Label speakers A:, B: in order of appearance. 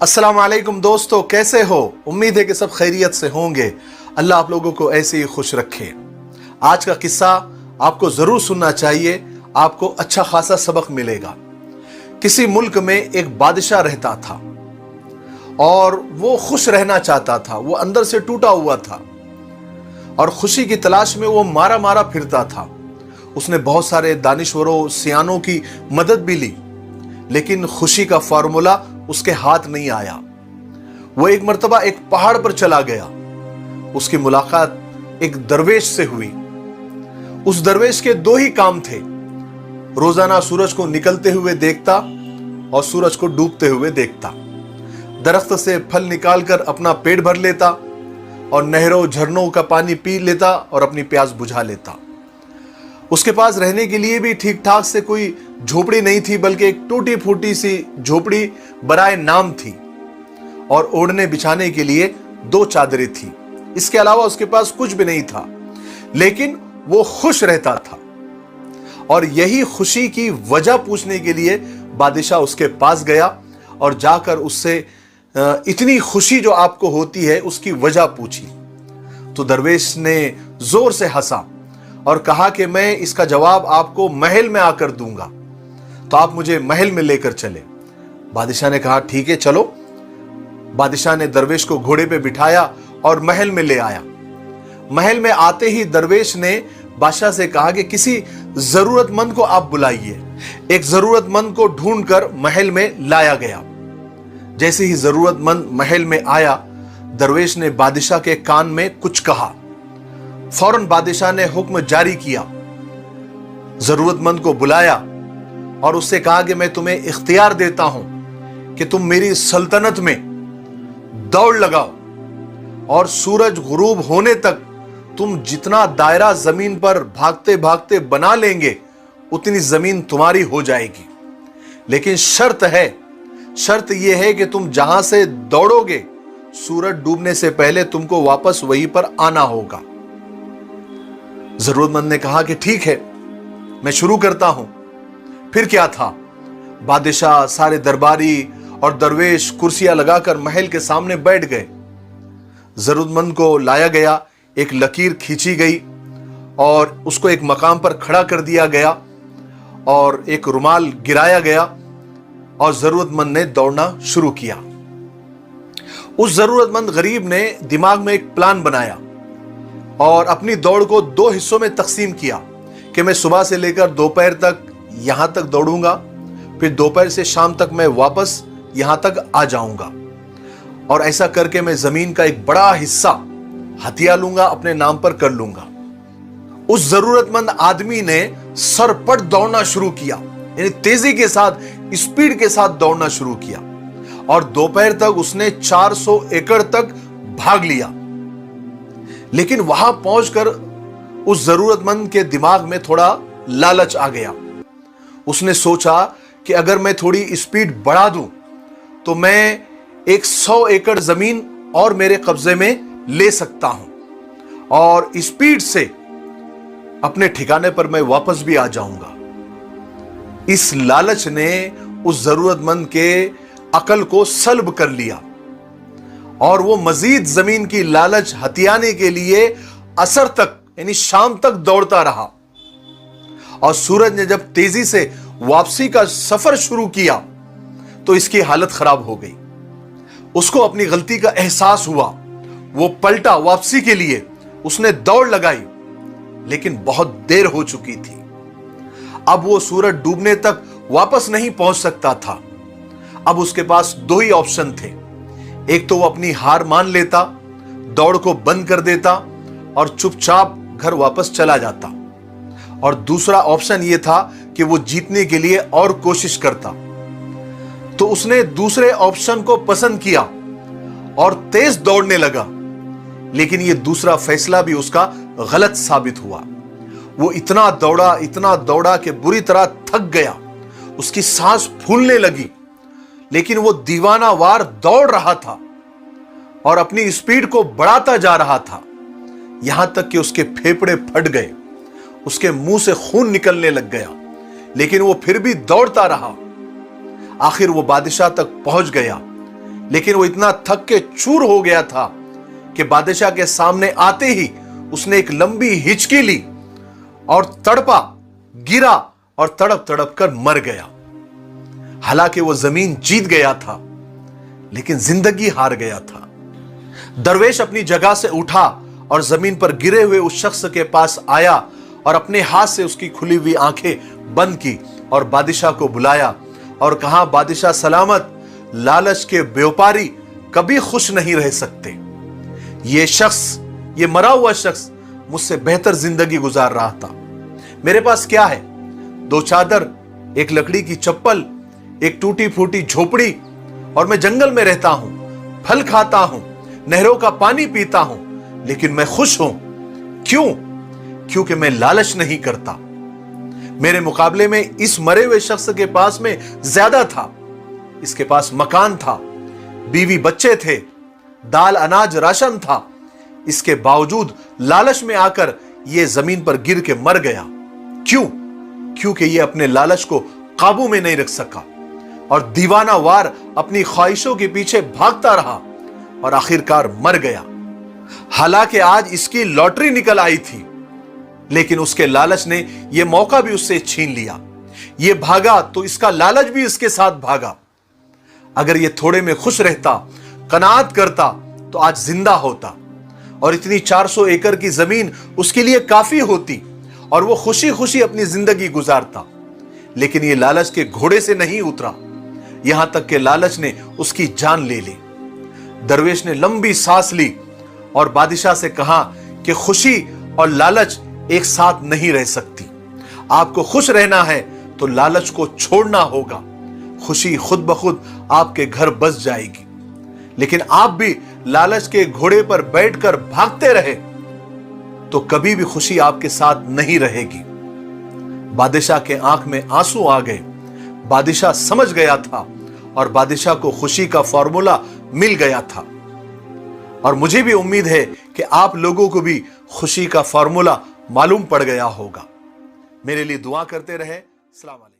A: अस्सलाम वालेकुम दोस्तों, कैसे हो? उम्मीद है कि सब खैरियत से होंगे। अल्लाह आप लोगों को ऐसे ही खुश रखे। आज का किस्सा आपको जरूर सुनना चाहिए, आपको अच्छा खासा सबक मिलेगा। किसी मुल्क में एक बादशाह रहता था और वो खुश रहना चाहता था। वो अंदर से टूटा हुआ था और खुशी की तलाश में वो मारा मारा फिरता था। उसने बहुत सारे दानिश्वरों सियानों की मदद भी ली, लेकिन खुशी का फार्मूला उसके हाथ नहीं आया। वो एक मर्तबा एक पहाड़ पर चला गया। उसकी मुलाकात एक दरवेश से हुई। उस दरवेश के दो ही काम थे, रोजाना सूरज को निकलते हुए देखता और सूरज को डूबते हुए देखता। दरख्त से फल निकालकर अपना पेट भर लेता और नहरों झरनों का पानी पी लेता और अपनी प्यास बुझा लेता। उसके पास रहने के लिए भी ठीक ठाक से कोई झोपड़ी नहीं थी, बल्कि एक टूटी फूटी सी झोपड़ी बराए नाम थी और ओढ़ने बिछाने के लिए 2 चादरें थी। इसके अलावा उसके पास कुछ भी नहीं था, लेकिन वो खुश रहता था। और यही खुशी की वजह पूछने के लिए बादशाह उसके पास गया और जाकर उससे इतनी खुशी जो आपको होती है उसकी वजह पूछी। तो दरवेश ने जोर से हंसा और कहा कि मैं इसका जवाब आपको महल में आकर दूंगा, तो आप मुझे महल में लेकर चले। बादशाह ने कहा ठीक है चलो। बादशाह ने दरवेश को घोड़े पे बिठाया और महल में ले आया। महल में आते ही दरवेश ने बादशाह से कहा कि किसी जरूरतमंद को आप बुलाइए। एक जरूरतमंद को ढूंढकर महल में लाया गया। जैसे ही जरूरतमंद महल में आया, दरवेश ने बादशाह के कान में कुछ कहा। फौरन बादशाह ने हुक्म जारी किया, जरूरतमंद को बुलाया और उससे कहा कि मैं तुम्हें इख्तियार देता हूं कि तुम मेरी सल्तनत में दौड़ लगाओ और सूरज गुरूब होने तक तुम जितना दायरा जमीन पर भागते भागते बना लेंगे उतनी जमीन तुम्हारी हो जाएगी। लेकिन शर्त यह है कि तुम जहां से दौड़ोगे सूरज डूबने से पहले तुमको वापस वहीं पर आना होगा। जरूरतमंद ने कहा कि ठीक है, मैं शुरू करता हूं। फिर क्या था, बादशाह, सारे दरबारी और दरवेश कुर्सियां लगाकर महल के सामने बैठ गए। जरूरतमंद को लाया गया, एक लकीर खींची गई और उसको एक मकाम पर खड़ा कर दिया गया और एक रुमाल गिराया गया और जरूरतमंद ने दौड़ना शुरू किया। उस जरूरतमंद गरीब ने दिमाग में एक प्लान बनाया और अपनी दौड़ को 2 हिस्सों में तकसीम किया कि मैं सुबह से लेकर दोपहर तक यहां तक दौड़ूंगा, फिर दोपहर से शाम तक मैं वापस यहां तक आ जाऊंगा और ऐसा करके मैं जमीन का एक बड़ा हिस्सा हथिया लूंगा, अपने नाम पर कर लूंगा। उस जरूरतमंद आदमी ने सरपट दौड़ना शुरू किया, यानी तेजी के साथ, स्पीड के साथ दौड़ना शुरू किया और दोपहर तक उसने 400 एकड़ तक भाग लिया। लेकिन वहां पहुंचकर उस जरूरतमंद के दिमाग में थोड़ा लालच आ गया। उसने सोचा कि अगर मैं थोड़ी स्पीड बढ़ा दूं तो मैं 100 एकड़ जमीन और मेरे कब्जे में ले सकता हूं और स्पीड से अपने ठिकाने पर मैं वापस भी आ जाऊंगा। इस लालच ने उस जरूरतमंद के अकल को सल्ब कर लिया और वो मजीद जमीन की लालच हथियाने के लिए असर तक, यानी शाम तक दौड़ता रहा। और सूरज ने जब तेजी से वापसी का सफर शुरू किया तो इसकी हालत खराब हो गई। उसको अपनी गलती का एहसास हुआ। वो पलटा वापसी के लिए, उसने दौड़ लगाई, लेकिन बहुत देर हो चुकी थी। अब वो सूरज डूबने तक वापस नहीं पहुंच सकता था। अब उसके पास 2 ही ऑप्शन थे। एक तो वो अपनी हार मान लेता, दौड़ को बंद कर देता और चुपचाप घर वापस चला जाता, और दूसरा ऑप्शन यह था कि वो जीतने के लिए और कोशिश करता। तो उसने दूसरे ऑप्शन को पसंद किया और तेज दौड़ने लगा। लेकिन यह दूसरा फैसला भी उसका गलत साबित हुआ। वो इतना दौड़ा कि बुरी तरह थक गया। उसकी सांस फूलने लगी, लेकिन वो दीवानावार दौड़ रहा था और अपनी स्पीड को बढ़ाता जा रहा था, यहां तक कि उसके फेफड़े फट गए, उसके मुंह से खून निकलने लग गया, लेकिन वो फिर भी दौड़ता रहा। आखिर वो बादशाह तक पहुंच गया लेकिन वो इतना थक के चूर हो गया था कि बादशाह के सामने आते ही उसने एक लंबी हिचकी ली और तड़पा, गिरा और तड़प तड़प कर मर गया। हालांकि वो जमीन जीत गया था, लेकिन जिंदगी हार गया था। दरवेश अपनी जगह से उठा और जमीन पर गिरे हुए उस शख्स के पास आया और अपने हाथ से उसकी खुली हुई आंखें बंद की और बादशाह को बुलाया और कहा, बादशाह सलामत, लालच के व्यापारी कभी खुश नहीं रह सकते। ये शख्स, ये मरा हुआ शख्स मुझसे बेहतर जिंदगी गुजार रहा था। मेरे पास क्या है? 2 चादर, एक लकड़ी की चप्पल, एक टूटी फूटी झोपड़ी, और मैं जंगल में रहता हूं, फल खाता हूं, नहरों का पानी पीता हूं, लेकिन मैं खुश हूं। क्यों? क्योंकि मैं लालच नहीं करता। मेरे मुकाबले में इस मरे हुए शख्स के पास में ज्यादा था। इसके पास मकान था, बीवी बच्चे थे, दाल अनाज राशन था। इसके बावजूद लालच में आकर यह जमीन पर गिर के मर गया। क्यों? क्योंकि यह अपने लालच को काबू में नहीं रख सका और दीवाना वार अपनी ख्वाहिशों के पीछे भागता रहा और आखिरकार मर गया। हालांकि आज इसकी लॉटरी निकल आई थी, लेकिन उसके लालच ने यह मौका भी उससे छीन लिया। यह भागा तो इसका लालच भी इसके साथ भागा। अगर यह थोड़े में खुश रहता, कनात करता, तो आज जिंदा होता और इतनी 400 एकड़ की जमीन उसके लिए काफी होती और वो खुशी खुशी अपनी जिंदगी गुजारता। लेकिन यह लालच के घोड़े से नहीं उतरा, यहां तक कि लालच ने उसकी जान ले ली। दरवेश ने लंबी सांस ली और बादशाह से कहा कि खुशी और लालच एक साथ नहीं रह सकती। आपको खुश रहना है तो लालच को छोड़ना होगा। खुशी खुद ब खुद आपके घर बस जाएगी। लेकिन आप भी लालच के घोड़े पर बैठकर भागते रहे तो कभी भी खुशी आपके साथ नहीं रहेगी। बादशाह के आंख में आंसू आ गए। बादशाह समझ गया था और बादशाह को खुशी का फॉर्मूला मिल गया था। और मुझे भी उम्मीद है कि आप लोगों को भी खुशी का फॉर्मूला मालूम पड़ गया होगा। मेरे लिए दुआ करते रहे। अस्सलाम वालेकुम।